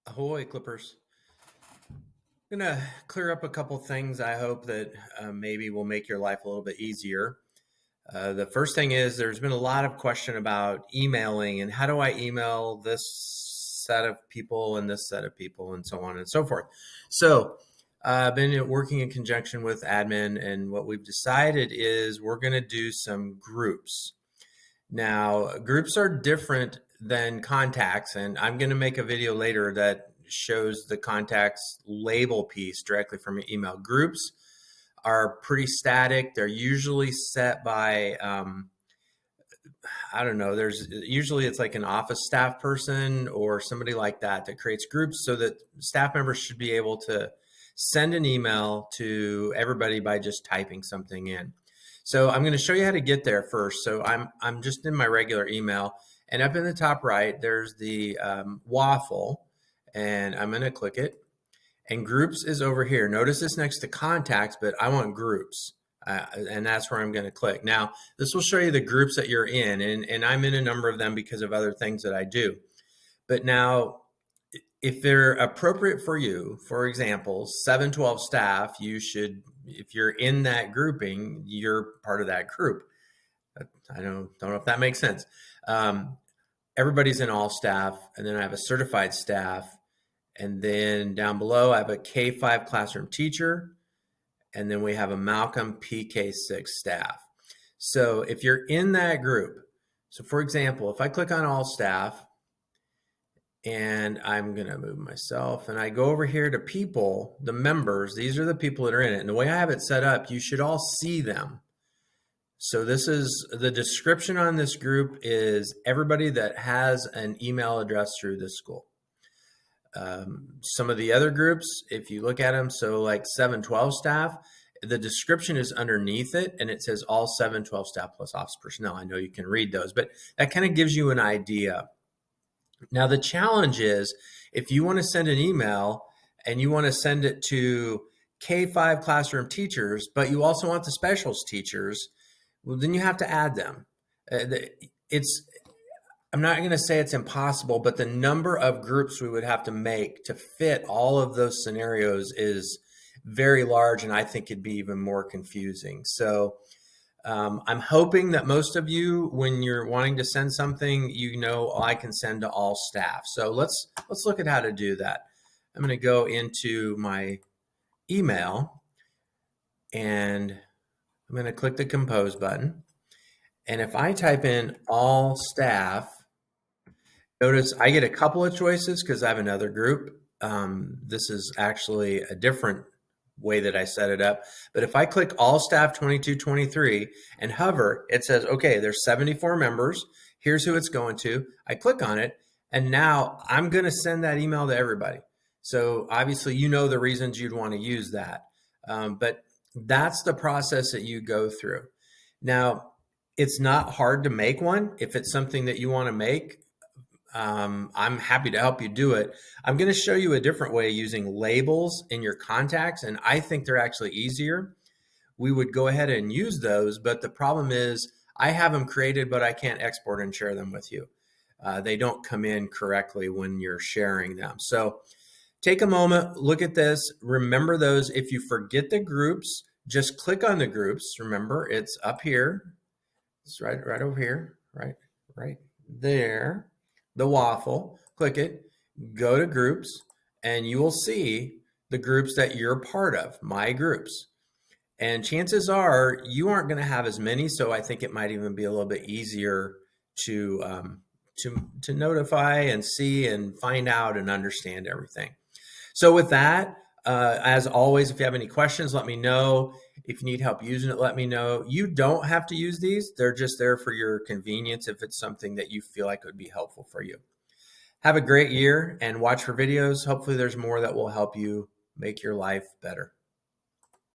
Ahoy, Clippers. Gonna clear up a couple things I hope that maybe will make your life a little bit easier. The first thing is there's been a lot of question about emailing and how do I email this set of people and this set of people and so on and so forth. So I've been working in conjunction with admin, and what we've decided is we're going to do some groups. Now, groups are different than contacts, and I'm going to make a video later that shows the contacts label piece directly from your email. Groups are pretty static. They're usually set by, I don't know, there's usually it's like an office staff person or somebody like that that creates groups so that staff members should be able to send an email to everybody by just typing something in. So I'm going to show you how to get there first. So I'm just in my regular email, and up in the top right, there's the waffle, and I'm going to click it. And groups is over here. Notice it's next to contacts, but I want groups. And that's where I'm going to click. Now, this will show you the groups that you're in, and I'm in a number of them because of other things that I do. But now, if they're appropriate for you, for example, 712 staff, you should, if you're in that grouping, you're part of that group. I don't know if that makes sense. Everybody's in all staff, and then I have a certified staff. And then down below, I have a K-5 classroom teacher, and then we have a Malcolm PK6 staff. So if you're in that group, so for example, if I click on all staff, and I'm going to move myself, and I go over here to people, the members, these are the people that are in it. And the way I have it set up, you should all see them. So this is the description on this group is everybody that has an email address through this school. Some of the other groups, if you look at them, so like 712 staff, the description is underneath it, and it says all 712 staff plus office personnel. I know you can read those, but that kind of gives you an idea. Now, the challenge is if you want to send an email and you want to send it to K-5 classroom teachers, but you also want the specials teachers, well, then you have to add them. I'm not going to say it's impossible, but the number of groups we would have to make to fit all of those scenarios is very large, and I think it'd be even more confusing. So I'm hoping that most of you, when you're wanting to send something, you know I can send to all staff. So let's look at how to do that. I'm going to go into my email, and I'm going to click the compose button. And if I type in all staff, notice I get a couple of choices because I have another group. This is actually a different way that I set it up. But if I click all staff 22-23 and hover, it says, okay, there's 74 members. Here's who it's going to. I click on it, and now I'm going to send that email to everybody. So obviously, you know the reasons you'd want to use that. But that's the process that you go through. Now, it's not hard to make one. If it's something that you want to make, I'm happy to help you do it. I'm going to show you a different way using labels in your contacts, and I think they're actually easier. We would go ahead and use those, but the problem is I have them created, but I can't export and share them with you. They don't come in correctly when you're sharing them. So take a moment, look at this, remember those. If you forget the groups, just click on the groups. Remember, it's up here. It's right over here, right there. The waffle, click it, go to groups, and you will see the groups that you're part of, my groups. And chances are you aren't going to have as many, so I think it might even be a little bit easier to notify and see and find out and understand everything. So with that, as always, if you have any questions, let me know. If you need help using it, let me know. You don't have to use these. They're just there for your convenience if it's something that you feel like would be helpful for you. Have a great year and watch for videos. Hopefully there's more that will help you make your life better.